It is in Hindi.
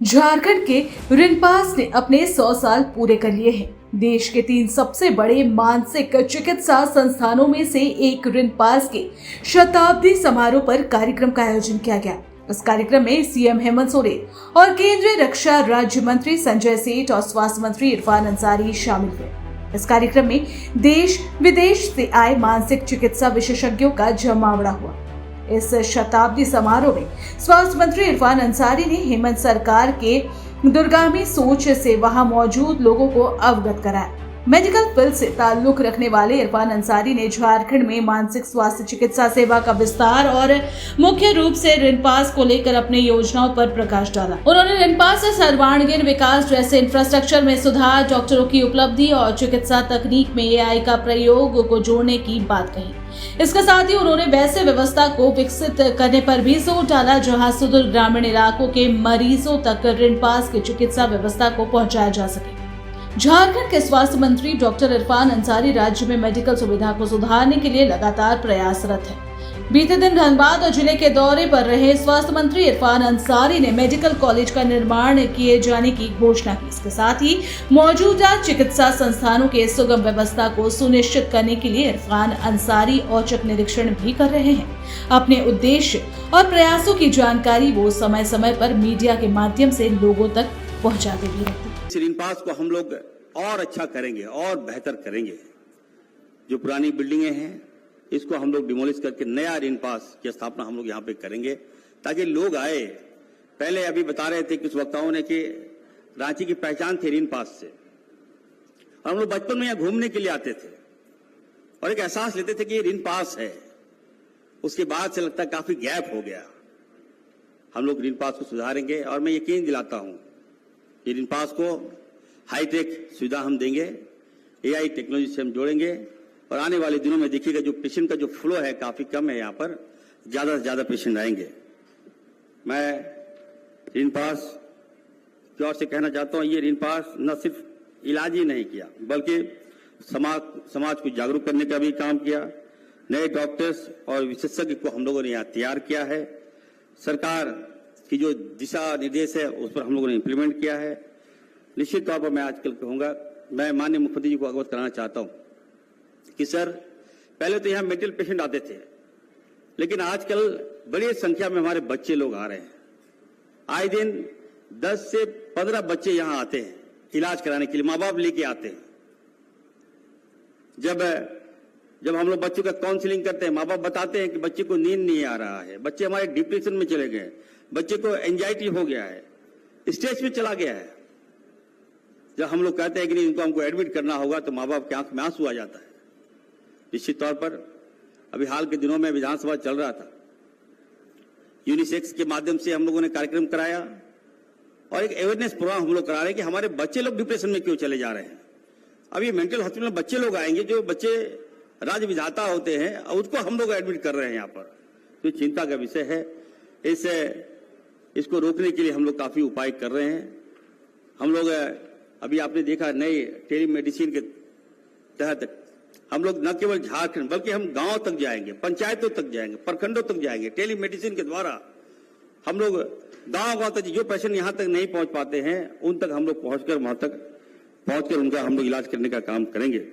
झारखंड के रिनपास ने अपने 100 साल पूरे कर लिए हैं। देश के 3 सबसे बड़े मानसिक चिकित्सा संस्थानों में से एक रिनपास के शताब्दी समारोह पर कार्यक्रम का आयोजन किया गया। इस कार्यक्रम में सीएम हेमंत सोरेन और केंद्रीय रक्षा राज्य मंत्री संजय सेठ और स्वास्थ्य मंत्री इरफान अंसारी शामिल हुए। इस कार्यक्रम में देश विदेश से आए मानसिक चिकित्सा विशेषज्ञों का जमावड़ा हुआ। इस शताब्दी समारोह में स्वास्थ्य मंत्री इरफान अंसारी ने हेमंत सरकार के दूरगामी सोच से वहां मौजूद लोगों को अवगत कराया। मेडिकल फील्ड से ताल्लुक रखने वाले इरफान अंसारी ने झारखंड में मानसिक स्वास्थ्य चिकित्सा सेवा का विस्तार और मुख्य रूप से रिनपास को लेकर अपनी योजनाओं पर प्रकाश डाला। उन्होंने रिनपास से सर्वांगीण विकास जैसे इंफ्रास्ट्रक्चर में सुधार, डॉक्टरों की उपलब्धि और चिकित्सा तकनीक में एआई का प्रयोग को जोड़ने की बात कही। इसके साथ ही उन्होंने वैसे व्यवस्था को विकसित करने पर भी जोर डाला जहां सुदूर ग्रामीण इलाकों के मरीजों तक रिनपास की चिकित्सा व्यवस्था को पहुंचाया जा सके। झारखंड के स्वास्थ्य मंत्री डॉक्टर इरफान अंसारी राज्य में मेडिकल सुविधा को सुधारने के लिए लगातार प्रयासरत है। बीते दिन धनबाद जिले के दौरे पर रहे स्वास्थ्य मंत्री इरफान अंसारी ने मेडिकल कॉलेज का निर्माण किए जाने की घोषणा की। इसके साथ ही मौजूदा चिकित्सा संस्थानों के सुगम व्यवस्था को सुनिश्चित करने के लिए इरफान अंसारी औचक निरीक्षण भी कर रहे हैं। अपने उद्देश्य और प्रयासों की जानकारी वो समय समय पर मीडिया के माध्यम से लोगों तक पहुंचाते भी रहते हैं। रिनपास को हम लोग और अच्छा करेंगे और बेहतर करेंगे। जो पुरानी बिल्डिंगें हैं इसको हम लोग डिमोलिश करके नया रिनपास की स्थापना हम लोग यहाँ पे करेंगे ताकि लोग आए। पहले अभी बता रहे थे कुछ वक्ताओं ने कि रांची की पहचान थी रिनपास से। हम लोग बचपन में यहाँ घूमने के लिए आते थे और एक एहसास लेते थे कि ये रिनपास है। उसके बाद से लगता है काफी गैप हो गया। हम लोग रिनपास को सुधारेंगे और मैं यकीन दिलाता हूं ये रिनपास को हाईटेक सुविधा हम देंगे, एआई टेक्नोलॉजी से हम जोड़ेंगे और आने वाले दिनों में देखिएगा जो पेशेंट का जो फ्लो है काफी कम है, यहाँ पर ज्यादा से ज्यादा पेशेंट आएंगे। मैं रिनपास की ओर से कहना चाहता हूँ ये रिनपास न सिर्फ इलाज ही नहीं किया बल्कि समाज को जागरूक करने का भी काम किया। नए डॉक्टर्स और विशेषज्ञ को हम लोगों ने यहाँ तैयार किया है। सरकार की जो दिशा निर्देश है उस पर हम लोगों ने इंप्लीमेंट किया है। निश्चित तौर पर मैं आजकल कहूंगा, मैं माननीय मुख्यमंत्री जी को अवगत कराना चाहता हूं कि सर पहले तो यहाँ मेंटल पेशेंट आते थे, लेकिन आजकल बड़ी संख्या में हमारे बच्चे लोग आ रहे हैं। आए दिन 10 से 15 बच्चे यहाँ आते हैं इलाज कराने के लिए, माँ बाप लेके आते हैं। जब हम लोग बच्चों का काउंसलिंग करते हैं, माँ बाप बताते हैं कि बच्चे को नींद नहीं आ रहा है, बच्चे हमारे डिप्रेशन में चले गए, बच्चे को एंजाइटी हो गया है, स्ट्रेस में चला गया है। जब हम लोग कहते हैं कि नहीं इनको हमको एडमिट करना होगा तो माँ बाप की आंख में आंसू आ जाता है। निश्चित तौर पर अभी हाल के दिनों में विधानसभा चल रहा था, यूनिसेक्स के माध्यम से हम लोगों ने कार्यक्रम कराया और एक अवेयरनेस प्रोग्राम हम लोग करा रहे हैं कि हमारे बच्चे लोग डिप्रेशन में क्यों चले जा रहे हैं। अब ये मेंटल हॉस्पिटल में बच्चे लोग आएंगे जो बच्चे राज विधाता होते हैं और उसको हम लोग एडमिट कर रहे हैं यहाँ पर, तो चिंता का विषय है। इसको रोकने के लिए हम लोग काफी उपाय कर रहे हैं। हम लोग अभी आपने देखा नई टेलीमेडिसिन के तहत हम लोग न केवल झारखंड बल्कि हम गांव तक जाएंगे, पंचायतों तक जाएंगे, प्रखंडों तक जाएंगे। टेलीमेडिसिन के द्वारा हम लोग गांव तक जो पेशेंट यहां तक नहीं पहुंच पाते हैं उन तक हम लोग पहुंचकर उनका हम लोग इलाज करने का काम करेंगे।